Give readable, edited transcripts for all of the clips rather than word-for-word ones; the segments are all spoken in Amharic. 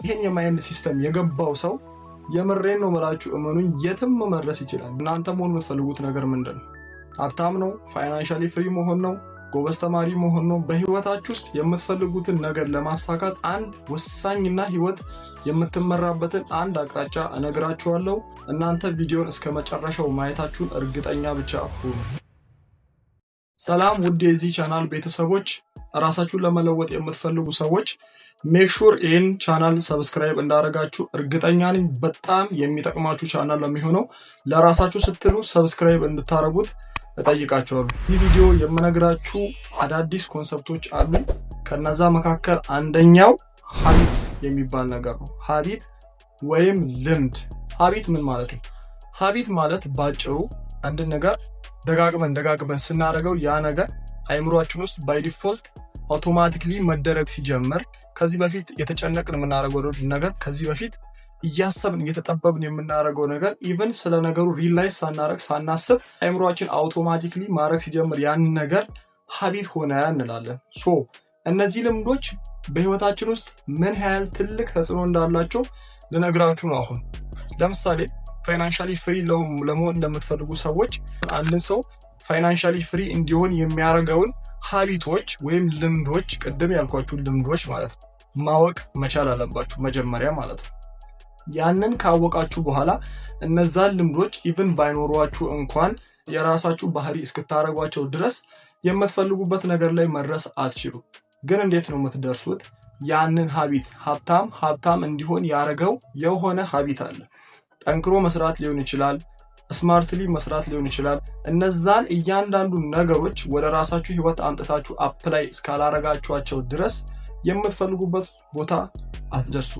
ይሄን የማይንድ ሲስተም የገባው ሰው የምሬን ነው መላችሁ እመኑኝ የትም መድረስ ይችላል። እናንተ መሆን የምትፈልጉት ነገር ምንድነው? ሀብታም ነው? ፋይናንሻሊ ፍሪ መሆን ነው? ጎበዝ ተማሪ መሆን ነው? በህይወታችሁ ውስጥ የምትፈልጉትን ነገር ለማሳካት አንድ ወሳኝና ህይወት የምትመራበትን አንድ አቅጣጫ እነግራችኋለሁ። እናንተ ቪዲዮን እስከ መጨረሻው ማየታችሁን እርግጠኛ ብቻ ሁኑ። ሰላም ውድ የዚህ ቻናል ቤተሰቦች፣ ራሳችሁን ለመለወጥ የምትፈልጉ ሰዎች ሜክ ሹር ይህን ቻናል ሰብስክራይብ እንዳደረጋችሁ እርግጠኛ ነኝ። በጣም የሚጠቅማችሁ ቻናል ለሚሆነው ለራሳችሁ ስትሉ ሰብስክራይብ እንድታረጉት እጠይቃችኋለሁ። ይህ ቪዲዮ የምነግራችሁ አዳዲስ ኮንሰፕቶች አሉ። ከነዛ መካከል አንደኛው ሀቢት የሚባል ነገር ነው። ሀቢት ወይም ልምድ። ሀቢት ምን ማለት ነው? ሀቢት ማለት ባጭሩ አንድ ነገር ደጋግመን ስናደርገው ያ ነገር አይምሮአችን ውስጥ ባይ ዲፎልት አውቶማቲክሊ መደረግ ሲጀምር ከዚህ በፊት የተጨነቅን የምናደርገው ነገር ከዚህ በፊት እያሰብን እየተጠበብን የምናደርገው ነገር ኢቭን ስለ ነገሩ ሪላይዝ ሳናስብ አይምሮአችን አውቶማቲክሊ ማድረግ ሲጀምር ያን ነገር ሀቢት ሆነ እንላለን። እነዚህ ልምዶች በህይወታችን ውስጥ ምን ያህል ትልቅ ተጽዕኖ እንዳላቸው ልነግራችሁ ነው። አሁን ለምሳሌ ፋይናንሻሊ ፍሪ ለመሆን ለምትፈልጉ ሰዎች አንድን ሰው ፋይናንሻሊ ፍሪ እንዲሆን የሚያደርገውን ሀቢቶች ወይም ልምዶች፣ ቅድም ያልኳችሁ ልምዶች ማለት ነው ማወቅ መቻል አለባችሁ መጀመሪያ ማለት ነው። ያንን ካወቃችሁ በኋላ እነዛን ልምዶች ኢቭን ባይኖሯችሁ እንኳን የራሳችሁ ባህሪ እስክታረጓቸው ድረስ የምትፈልጉበት ነገር ላይ መድረስ አትችሉ። ግን እንዴት ነው የምትደርሱት? ያንን ሀቢት ሀብታም እንዲሆን ያደረገው የሆነ ሀቢት አለ። ጠንክሮ መስራት ሊሆን ይችላል፣ ስማርትሊ መስራት ሊሆን ይችላል። እነዛን እያንዳንዱ ነገሮች ወደ ራሳችሁ ህይወት አምጥታችሁ አፕላይ እስካላረጋችኋቸው ድረስ የምትፈልጉበት ቦታ አትደርሱ።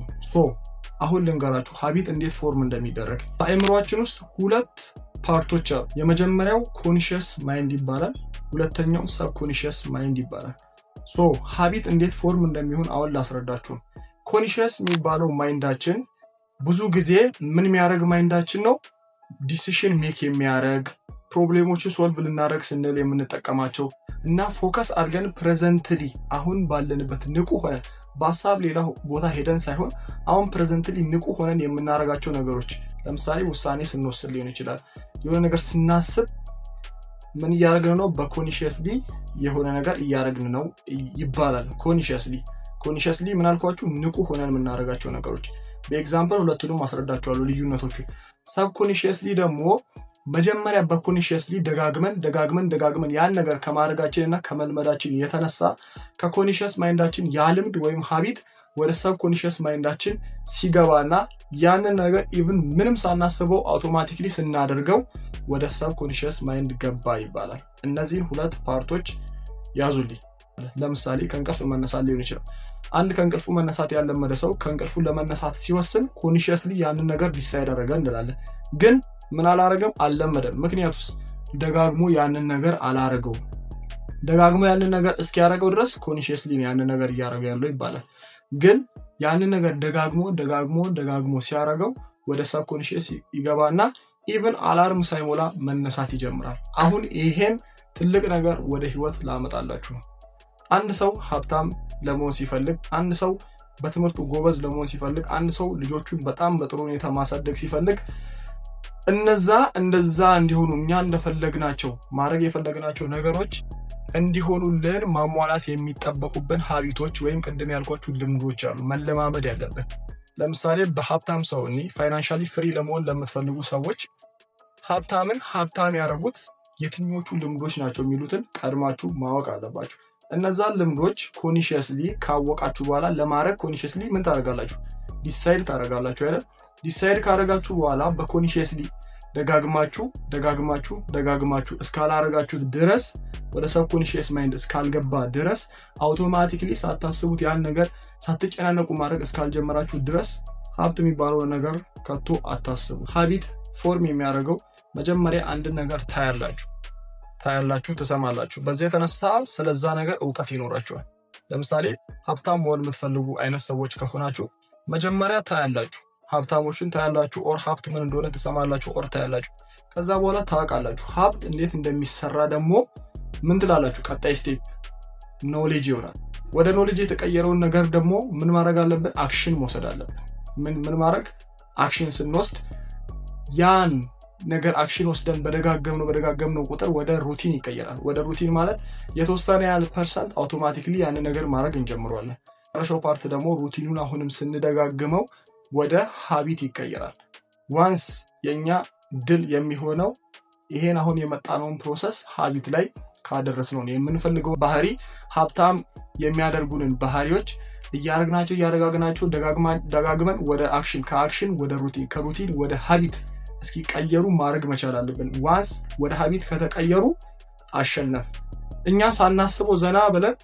አሁን ልንገራችሁ ሀቢት እንዴት ፎርም እንደሚደረግ። በአእምሮአችን ውስጥ ሁለት ፓርቶች አሉ። የመጀመሪያው ኮንሺየስ ማይንድ ይባላል፣ ሁለተኛው ሰብኮንሺየስ ማይንድ ይባላል። ሀቢት እንዴት ፎርም እንደሚሆን አሁን ላስረዳችሁ። ኮንሺየስ የሚባለው ማይንዳችን ብዙ ጊዜ ምን የሚያደርግ ማይንዳችን ነው? ዲሲሽን ሜክ የሚያደርግ ፕሮብሌሞችን ሶልቭ ልናደርግ ስንል የምንጠቀማቸው እና ፎከስ አድርገን ፕሬዘንትሊ አሁን ባለንበት ንቁ ሆነን በሀሳብ ሌላ ቦታ ሄደን ሳይሆን አሁን ፕሬዘንትሊ ንቁ ሆነን የምናደርጋቸው ነገሮች። ለምሳሌ ውሳኔ ስንወስድ ሊሆን ይችላል። የሆነ ነገር ስናስብ ምን እያደረግን ነው? በኮንሺየስሊ የሆነ ነገር እያደረግን ነው ይባላል። ኮንሺየስሊ ምን አልኳችሁ? ንቁ ሆነን የምናደርጋቸው ነገሮች። በኤግዛምፕል ሁለቱንም አስረዳችኋለሁ ልዩነቶቹ። ሰብኮንሺየስሊ ደግሞ መጀመሪያ በኮንሺየስሊ ደጋግመን ያን ነገር ከማድረጋችን እና ከመልመዳችን የተነሳ ከኮንሺየስ ማይንዳችን ያ ልምድ ወይም ሀቢት ወደ ሰብኮንሺየስ ማይንዳችን ሲገባና ያንን ነገር ኢቭን ምንም ሳናስበው አውቶማቲክሊ ስናደርገው ወደ ሰብኮንሺየስ ማይንድ ገባ ይባላል። እነዚህን ሁለት ፓርቶች ያዙልኝ። ለምሳሌ ከእንቅልፍ መነሳት ሊሆን ይችላል። አንድ ከእንቅልፉ መነሳት ያለመደ ሰው ከእንቅልፉ ለመነሳት ሲወስን ኮንሺየስሊ ያንን ነገር ዲሳይድ አደረገ እንላለን። ግን ምን አላረገም? አልለመደም። ምክንያቱስ ደጋግሞ ያንን ነገር አላረገው። ደጋግሞ ያንን ነገር እስኪያረገው ድረስ ኮንሺየስሊ ያንን ነገር እያረገ ያለው ይባላል። ግን ያንን ነገር ደጋግሞ ሲያረገው ወደ ሰብኮንሺየስ ይገባና ኢቭን አላርም ሳይሞላ መነሳት ይጀምራል። አሁን ይሄን ትልቅ ነገር ወደ ህይወት ላመጣላችሁ ነው። አንድ ሰው ሀብታም ለመሆን ሲፈልግ፣ አንድ ሰው በትምህርቱ ጎበዝ ለመሆን ሲፈልግ፣ አንድ ሰው ልጆቹን በጣም በጥሩ ሁኔታ ማሳደግ ሲፈልግ እንደዛ እንዲሆኑ እኛ እንደፈለግናቸው ማድረግ የፈለግናቸው ነገሮች እንዲሆኑልን ማሟላት የሚጠበቁብን ሀቢቶች ወይም ቅድም ያልኳችሁ ልምዶች አሉ መለማመድ ያለብን። ለምሳሌ በሀብታም ሰው ፋይናንሻሊ ፍሪ ለመሆን ለምትፈልጉ ሰዎች ሀብታም ያደረጉት የትኞቹ ልምዶች ናቸው የሚሉትን ቀድማችሁ ማወቅ አለባችሁ። እነዛን ልምዶች ኮንሺየስሊ ካወቃችሁ በኋላ ለማድረግ ኮንሺየስሊ ምን ታደርጋላችሁ? ዲሳይድ ታደርጋላችሁ አይደል? ዲሳይድ ካደረጋችሁ በኋላ በኮንሺየስሊ ደጋግማችሁ እስካላረጋችሁት ድረስ ወደ ሰብኮንሺየስ ማይንድ እስካልገባ ድረስ አውቶማቲክሊ ሳታስቡት ያን ነገር ሳትጨናነቁ ማድረግ እስካልጀመራችሁ ድረስ ሀብት የሚባለው ነገር ከቶ አታስቡ። ሀቢት ፎርም የሚያደርገው መጀመሪያ አንድ ነገር ታያላችሁ፣ ትሰማላችሁ። በዚህ የተነሳ ስለዛ ነገር እውቀት ይኖራችኋል። ለምሳሌ ሀብታም መሆን የምትፈልጉ አይነት ሰዎች ከሆናችሁ መጀመሪያ ታያላችሁ፣ ሀብታሞችን ታያላችሁ፣ ኦር ሀብት ምን እንደሆነ ትሰማላችሁ፣ ኦር ታያላችሁ። ከዛ በኋላ ታውቃላችሁ። ሀብት እንዴት እንደሚሰራ ደግሞ ምን ትላላችሁ? ቀጣይ ስቴፕ ኖሌጅ ይሆናል። ወደ ኖሌጅ የተቀየረውን ነገር ደግሞ ምን ማድረግ አለብን? አክሽን መውሰድ አለብን። ምን ማድረግ? አክሽን ስንወስድ ያን ነገር አክሽን ወስደን በደጋገምነው ቁጥር ወደ ሩቲን ይቀየራል። ወደ ሩቲን ማለት የተወሰነ ያህል ፐርሰንት አውቶማቲክሊ ያን ነገር ማድረግ እንጀምራለን። መጨረሻው ፓርት ደግሞ ሩቲኑን አሁንም ስንደጋግመው ወደ ሃቢት ይቀየራል። ዋንስ የኛ ድል የሚሆነው ይሄን አሁን የመጣነውን ፕሮሰስ ሃቢት ላይ ካደረስነው ነው። የምንፈልገው ባህሪ ሀብታም የሚያደርጉንን ባህሪዎች እያደረግናቸው ደጋግመን ወደ አክሽን፣ ከአክሽን ወደ ሩቲን፣ ከሩቲን ወደ ሃቢት እስኪቀየሩ ማድረግ መቻል አለብን። ዋንስ ወደ ሃቢት ከተቀየሩ አሸነፍ። እኛ ሳናስበው ዘና ብለን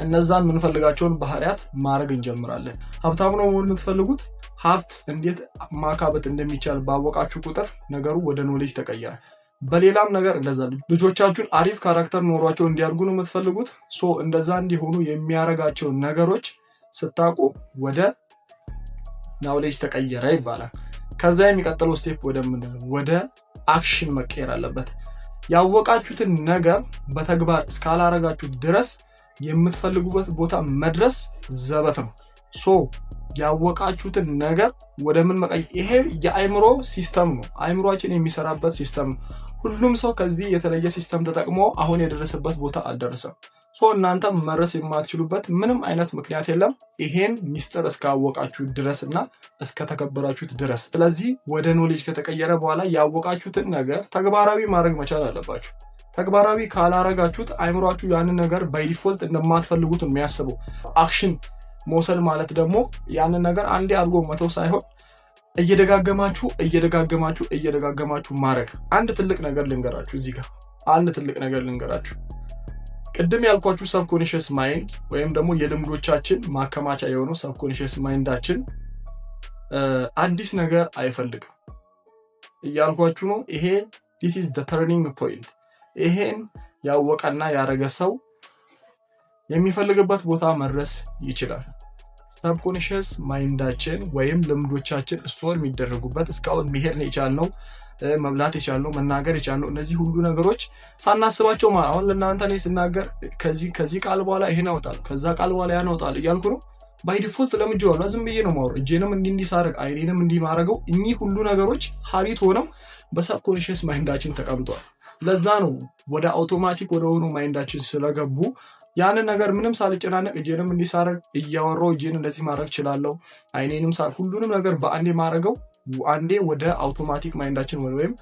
እነዛን የምንፈልጋቸውን ባህሪያት ማድረግ እንጀምራለን። ሀብታም ነው መሆን የምትፈልጉት? ሀብት እንዴት ማካበት እንደሚቻል ባወቃችሁ ቁጥር ነገሩ ወደ ኖሌጅ ተቀየረ። በሌላም ነገር እንደዛ ልጆቻችሁን አሪፍ ካራክተር ኖሯቸው እንዲያድጉ ነው የምትፈልጉት? እንደዛ እንዲሆኑ የሚያረጋቸው ነገሮች ስታውቁ ወደ ኖሌጅ ተቀየረ ይባላል። ከዛ የሚቀጥለው ስቴፕ ወደ አክሽን መቀየር አለበት። ያወቃችሁትን ነገር በተግባር እስካላረጋችሁት ድረስ የምትፈልጉበት ቦታ መድረስ ዘበት ነው። ያወቃችሁትን ነገር ወደ ምን መቀየር? ይሄ የአይምሮ ሲስተም ነው። አይምሮአችን የሚሰራበት ሲስተም ነው። ሁሉም ሰው ከዚህ የተለየ ሲስተም ተጠቅሞ አሁን የደረሰበት ቦታ አልደረሰም። እናንተ መድረስ የማትችሉበት ምንም አይነት ምክንያት የለም፣ ይሄን ሚስጥር እስካወቃችሁ ድረስ እና እስከተከበራችሁት ድረስ። ስለዚህ ወደ ኖሌጅ ከተቀየረ በኋላ ያወቃችሁትን ነገር ተግባራዊ ማድረግ መቻል አለባችሁ። ተግባራዊ ካላረጋችሁት አይምሮአችሁ ያንን ነገር ባይ ዲፎልት እንደማትፈልጉት የሚያስበው። አክሽን መውሰድ ማለት ደግሞ ያንን ነገር አንዴ አድርጎ መተው ሳይሆን እየደጋገማችሁ ማድረግ። አንድ ትልቅ ነገር ልንገራችሁ። ቅድም ያልኳችሁ ሰብኮንሺየስ ማይንድ ወይም ደግሞ የልምዶቻችን ማከማቻ የሆነው ሰብኮንሺየስ ማይንዳችን አዲስ ነገር አይፈልግም እያልኳችሁ ነው። ይሄ this is the turning point። ይሄን ያወቀና ያረገ ሰው የሚፈልግበት ቦታ መድረስ ይችላል። ሰብኮንሺየስ ማይንዳችን ወይም ልምዶቻችን ስቶር የሚደረጉበት እስካሁን መሄድ የቻልነው፣ መብላት የቻልነው፣ መናገር የቻልነው እነዚህ ሁሉ ነገሮች ሳናስባቸው አሁን ለእናንተ እኔ ስናገር ከዚህ ቃል በኋላ ይሄን አወጣለሁ፣ ከዛ ቃል በኋላ ያን አወጣለሁ እያልኩ ነው። ባይ ዲፎልት ለምጄዋለሁ። ዝም ብዬ ነው የማወራው። እጄንም እንዲህ ሳረግ፣ አይኔንም እንዲህ ማረገው። እኚህ ሁሉ ነገሮች ሀቢት ሆነው በሰብኮንሺየስ ማይንዳችን ተቀምጧል። ለዛ ነው ወደ አውቶማቲክ ወደ ሆኖ ማይንዳችን ስለገቡ ያንን ነገር ምንም ሳልጨናነቅ እጄንም እንዲህ ሳረግ እያወራው እጄን እንደዚህ ማድረግ እችላለሁ። አይኔንም ሁሉንም ነገር በአንዴ ማረገው አንዴ ወደ አውቶማቲክ ማይንዳችን ወይም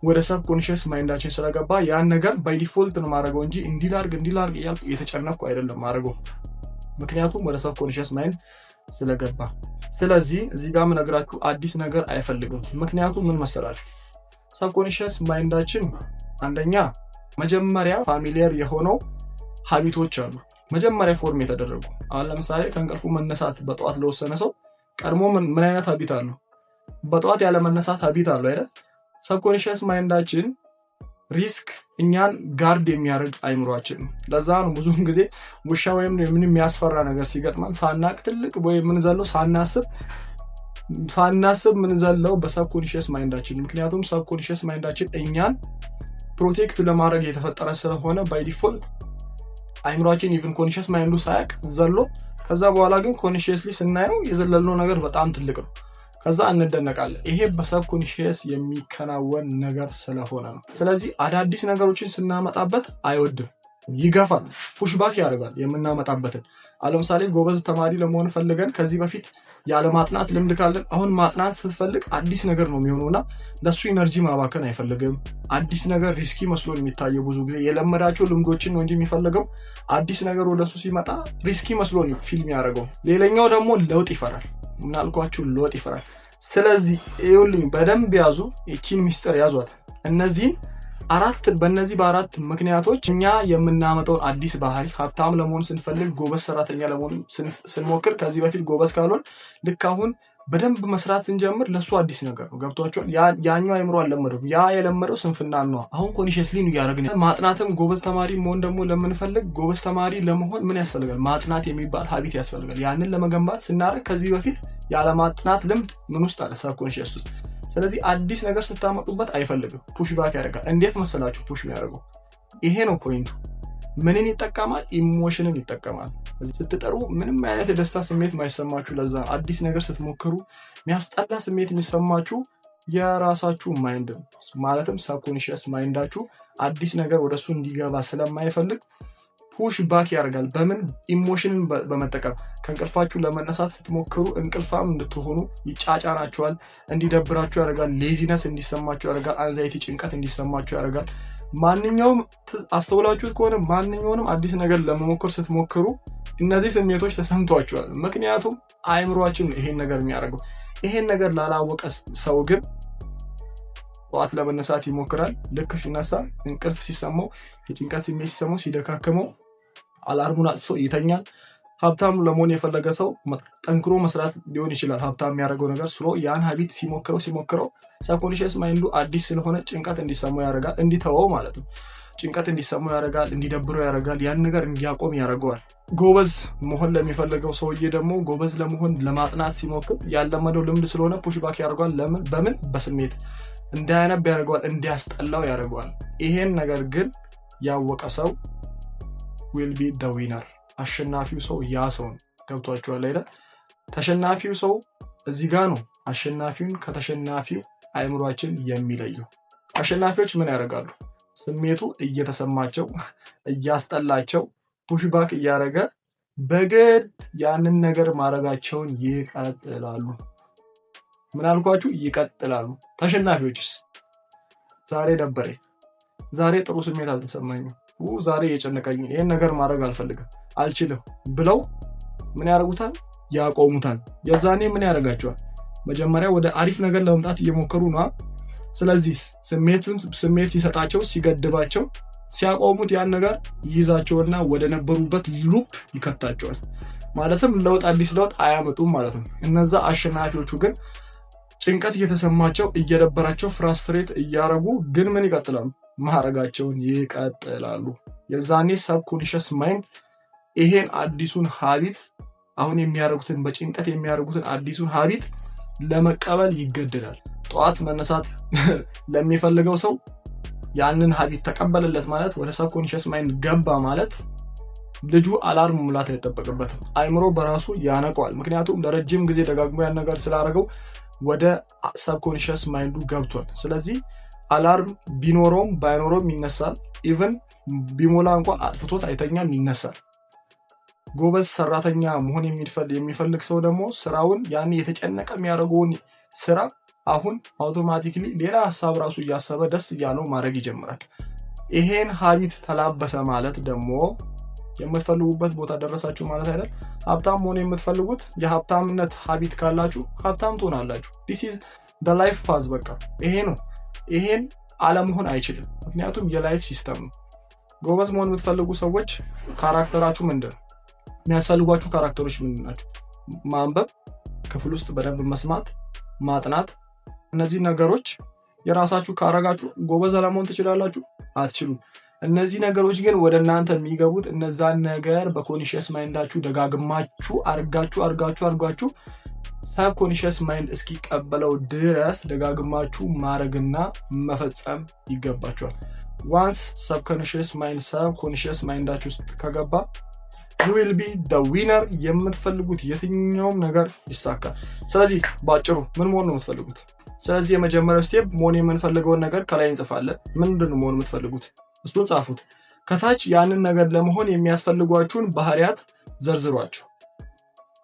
ወደ ሰብኮንሺየስ ማይንዳችን ስለገባ ያን ነገር ባይ ዲፎልት ነው ማረገው እንጂ እንዲላርግ እያልኩ እየተጨነቅኩ አይደለም ማረገው፣ ምክንያቱም ወደ ሰብኮንሺየስ ማይንድ ስለገባ። ስለዚህ እዚህ ጋር የምነግራችሁ አዲስ ነገር አይፈልግም። ምክንያቱም ምን መሰላችሁ? ሰብኮንሺየስ ማይንዳችን አንደኛ መጀመሪያ ፋሚሊየር የሆነው ሀቢቶች አሉ፣ መጀመሪያ ፎርም የተደረጉ። አሁን ለምሳሌ ከእንቅልፉ መነሳት በጠዋት ለወሰነ ሰው ቀድሞ ምን አይነት ሀቢት አለው? በጠዋት ያለ መነሳት ሀቢት አለው አይደል? ሰብኮንሺየስ ማይንዳችን ሪስክ እኛን ጋርድ የሚያደርግ አይምሯችን። ለዛ ነው ብዙውን ጊዜ ውሻ ወይም ምን የሚያስፈራ ነገር ሲገጥመን ሳናቅ ትልቅ ወይ ምንዘለው ሳናስብ ምንዘለው በሰብኮንሺየስ ማይንዳችን። ምክንያቱም ሰብኮንሺየስ ማይንዳችን እኛን ፕሮቴክት ለማድረግ የተፈጠረ ስለሆነ ባይ ዲፎልት አይምሯችን ኢቭን ኮንሺየስ ማይንዱ ሳያቅ ዘሎ፣ ከዛ በኋላ ግን ኮንሺየስሊ ስናየው የዘለልነው ነገር በጣም ትልቅ ነው። ከዛ እንደነቃለን። ይሄ በሰብኮንሺየስ የሚከናወን ነገር ስለሆነ ነው። ስለዚህ አዳዲስ ነገሮችን ስናመጣበት አይወድም፣ ይገፋል፣ ፑሽባክ ያደርጋል የምናመጣበትን። ለምሳሌ ጎበዝ ተማሪ ለመሆን ፈልገን ከዚህ በፊት ያለ ማጥናት ልምድ ካለን አሁን ማጥናት ስትፈልግ አዲስ ነገር ነው የሚሆነውና ለሱ ኢነርጂ ማባከን አይፈልግም። አዲስ ነገር ሪስኪ መስሎ የሚታየው ብዙ ጊዜ የለመዳቸው ልምዶችን ነው እንጂ የሚፈልገው አዲስ ነገር ወደሱ ሲመጣ ሪስኪ መስሎ ነው ፊልም ያደርገው። ሌላኛው ደግሞ ለውጥ ይፈራል። ምናልኳችሁ ለውጥ ይፈራል። ስለዚህ ይኸውልኝ በደንብ ያዙ፣ እቺን ሚስጥር ያዟት። በእነዚህ በአራት ምክንያቶች እኛ የምናመጣውን አዲስ ባህሪ ሀብታም ለመሆን ስንፈልግ፣ ጎበዝ ሰራተኛ ለመሆን ስንሞክር፣ ከዚህ በፊት ጎበዝ ካልሆን ልክ አሁን በደንብ መስራት ስንጀምር ለሱ አዲስ ነገር ነው። ገብቷቸዋል። ያኛው አይምሮ አልለመደውም። ያ የለመደው ስንፍናን ነው። አሁን ኮንሺየስሊ ነው ያደረግን። ማጥናትም ጎበዝ ተማሪ መሆን ደግሞ ለምንፈልግ ጎበዝ ተማሪ ለመሆን ምን ያስፈልጋል? ማጥናት የሚባል ሀቢት ያስፈልጋል። ያንን ለመገንባት ስናደርግ ከዚህ በፊት ያለ ማጥናት ልምድ ምን ውስጥ አለ? ሰብኮንሺየስ ውስጥ። ስለዚህ አዲስ ነገር ስታመጡበት አይፈልግም፣ ፑሽ ባክ ያደርጋል። እንዴት መሰላችሁ ፑሽ የሚያደርገው? ይሄ ነው ፖይንቱ። ምንን ይጠቀማል? ኢሞሽንን ይጠቀማል። ስትጠሩ ምንም አይነት የደስታ ስሜት ማይሰማችሁ ለዛ አዲስ ነገር ስትሞክሩ የሚያስጠላ ስሜት የሚሰማችሁ የራሳችሁ ማይንድ ማለትም ሰብኮንሺየስ ማይንዳችሁ አዲስ ነገር ወደሱ እንዲገባ ስለማይፈልግ ፑሽ ባክ ያደርጋል። በምን? ኢሞሽንን በመጠቀም ከእንቅልፋችሁ ለመነሳት ስትሞክሩ እንቅልፋም እንድትሆኑ ይጫጫናችኋል፣ እንዲደብራችሁ ያደርጋል፣ ሌዚነስ እንዲሰማችሁ ያደርጋል፣ አንዛይቲ ጭንቀት እንዲሰማችሁ ያደርጋል። ማንኛውም አስተውላችሁት ከሆነ ማንኛውንም አዲስ ነገር ለመሞከር ስትሞክሩ እነዚህ ስሜቶች ተሰምቷችኋል። ምክንያቱም አእምሯችን ነው ይሄን ነገር የሚያደርገው። ይሄን ነገር ላላወቀ ሰው ግን ጠዋት ለመነሳት ይሞክራል። ልክ ሲነሳ እንቅልፍ ሲሰማው፣ የጭንቀት ስሜት ሲሰማው፣ ሲደካከመው አላርሙን አጥፍቶ ይተኛል። ሀብታም ለመሆን የፈለገ ሰው ጠንክሮ መስራት ሊሆን ይችላል ሀብታም የሚያደርገው ነገር ስሎ ያን ሀቢት ሲሞክረው ሰብኮንሺየስ ማይንዱ አዲስ ስለሆነ ጭንቀት እንዲሰማው ያደርጋል፣ እንዲተወው ማለት ነው። ጭንቀት እንዲሰማው ያደርጋል፣ እንዲደብረው ያደርጋል፣ ያን ነገር እንዲያቆም ያደርገዋል። ጎበዝ መሆን ለሚፈልገው ሰውዬ ደግሞ ጎበዝ ለመሆን ለማጥናት ሲሞክር ያለመደው ልምድ ስለሆነ ፑሽ ባክ ያደርገዋል። በምን? በስሜት እንዳያነብ ያደርገዋል፣ እንዲያስጠላው ያደርገዋል። ይሄን ነገር ግን ያወቀ ሰው will be the winner። አሸናፊው ሰው ያ ሰው ነው። ገብቷችኋል አይደል? ተሸናፊው ሰው እዚህ ጋር ነው አሸናፊውን ከተሸናፊው አእምሯችን የሚለየው። አሸናፊዎች ምን ያደርጋሉ? ስሜቱ እየተሰማቸው እያስጠላቸው ፑሽ ባክ እያደረገ በግድ ያንን ነገር ማድረጋቸውን ይቀጥላሉ። ምን አልኳችሁ? ይቀጥላሉ። ተሸናፊዎችስ ዛሬ ደበረኝ፣ ዛሬ ጥሩ ስሜት አልተሰማኝም፣ ዛሬ የጨነቀኝ፣ ይሄን ነገር ማድረግ አልፈልግም፣ አልችልም ብለው ምን ያደርጉታል? ያቆሙታል። የዛኔ ምን ያደርጋቸዋል? መጀመሪያ ወደ አሪፍ ነገር ለመምጣት እየሞከሩ ነው። ስለዚህ ስሜት ሲሰጣቸው ሲገድባቸው ሲያቆሙት ያን ነገር ይይዛቸውና ወደ ነበሩበት ሉፕ ይከታቸዋል። ማለትም አዲስ ለውጥ አያመጡም ማለት ነው። እነዛ አሸናፊዎቹ ግን ጭንቀት እየተሰማቸው እየደበራቸው ፍራስትሬት እያረጉ ግን ምን ይቀጥላሉ? ማረጋቸውን ይቀጥላሉ። የዛኔ ሰብኮንሺየስ ማይንድ ይሄን አዲሱን ሀቢት አሁን የሚያደርጉትን በጭንቀት የሚያደርጉትን አዲሱን ሀቢት ለመቀበል ይገደዳል። ጠዋት መነሳት ለሚፈልገው ሰው ያንን ሀቢት ተቀበለለት ማለት ወደ ሰብኮንሺየስ ማይንድ ገባ ማለት ልጁ አላርም ሙላት አይጠበቅበትም። አይምሮ በራሱ ያነቀዋል። ምክንያቱም ለረጅም ጊዜ ደጋግሞ ያን ነገር ስላደረገው ወደ ሰብኮንሺየስ ማይንዱ ገብቷል። ስለዚህ አላርም ቢኖረውም ባይኖረውም ይነሳል። ኢቭን ቢሞላ እንኳን አጥፍቶት አይተኛም፣ ይነሳል። ጎበዝ ሰራተኛ መሆን የሚፈልግ ሰው ደግሞ ስራውን ያን የተጨነቀ የሚያደርገውን ስራ አሁን አውቶማቲክሊ ሌላ ሀሳብ ራሱ እያሰበ ደስ እያለው ማድረግ ይጀምራል። ይሄን ሀቢት ተላበሰ ማለት ደግሞ የምትፈልጉበት ቦታ ደረሳችሁ ማለት አይደል? ሀብታም መሆን የምትፈልጉት የሀብታምነት ሀቢት ካላችሁ ሀብታም ትሆናላችሁ። this is the life path። በቃ ይሄ ነው። ይሄን አለመሆን አይችልም፣ ምክንያቱም የላይፍ ሲስተም ነው። ጎበዝ መሆን የምትፈልጉ ሰዎች ካራክተራችሁ ምንድን ነው? የሚያስፈልጓችሁ ካራክተሮች ምንድን ናቸው? ማንበብ፣ ክፍል ውስጥ በደንብ መስማት፣ ማጥናት። እነዚህ ነገሮች የራሳችሁ ካረጋችሁ ጎበዝ ለመሆን ትችላላችሁ? አትችሉም። እነዚህ ነገሮች ግን ወደ እናንተ የሚገቡት እነዛን ነገር በኮንሺየስ ማይንዳችሁ ደጋግማችሁ አርጋችሁ ሰብኮንሺየስ ማይንድ እስኪቀበለው ድረስ ደጋግማችሁ ማድረግና መፈጸም ይገባችኋል። ዋንስ ሰብኮንሺየስ ማይንዳችሁ ውስጥ ከገባ you will be the winner። የምትፈልጉት የትኛውም ነገር ይሳካል። ስለዚህ ባጭሩ ምን መሆን ነው የምትፈልጉት? ስለዚህ የመጀመሪያው ስቴፕ መሆን የምንፈልገውን ነገር ከላይ እንጽፋለን። ምንድነው መሆን የምትፈልጉት? እሱን ጻፉት። ከታች ያንን ነገር ለመሆን የሚያስፈልጓችሁን ባህሪያት ዘርዝሯቸው።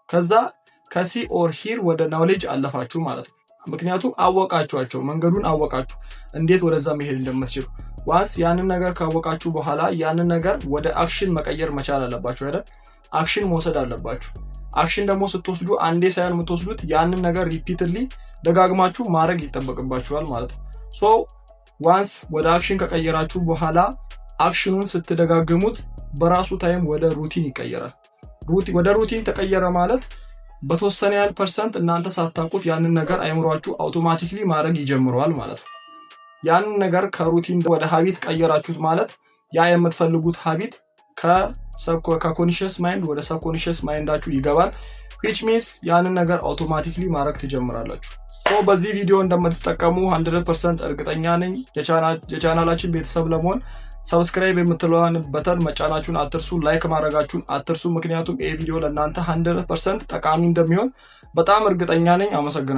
ከዛ ከሲ ኦር ሂር ወደ ናውሌጅ አለፋችሁ ማለት ነው። ምክንያቱም አወቃችኋቸው፣ መንገዱን አወቃችሁ፣ እንዴት ወደዛ መሄድ እንደምትችሉ። ዋንስ ያንን ነገር ካወቃችሁ በኋላ ያንን ነገር ወደ አክሽን መቀየር መቻል አለባችሁ አይደል? አክሽን መውሰድ አለባችሁ። አክሽን ደግሞ ስትወስዱ አንዴ ሳይሆን የምትወስዱት ያንን ነገር ሪፒትሊ ደጋግማችሁ ማድረግ ይጠበቅባችኋል ማለት ነው። ሶ ዋንስ ወደ አክሽን ከቀየራችሁ በኋላ አክሽኑን ስትደጋግሙት በራሱ ታይም ወደ ሩቲን ይቀየራል። ወደ ሩቲን ተቀየረ ማለት በተወሰነ ያህል ፐርሰንት እናንተ ሳታውቁት ያንን ነገር አይምሯችሁ አውቶማቲክሊ ማድረግ ይጀምረዋል ማለት ነው። ያንን ነገር ከሩቲን ወደ ሀቢት ቀየራችሁት ማለት ያ የምትፈልጉት ሀቢት ከኮንሺየስ ማይንድ ወደ ሰብኮንሺየስ ማይንዳችሁ ይገባል። which means ያንን ነገር አውቶማቲክሊ ማድረግ ትጀምራላችሁ። በዚህ ቪዲዮ እንደምትጠቀሙ 100% እርግጠኛ ነኝ። የቻናላችን ቤተሰብ ለመሆን ሰብስክራይብ የምትለዋን በተን መጫናችሁን አትርሱ። ላይክ ማድረጋችሁን አትርሱ። ምክንያቱም ይህ ቪዲዮ ለእናንተ 100% ጠቃሚ እንደሚሆን በጣም እርግጠኛ ነኝ። አመሰግናለሁ።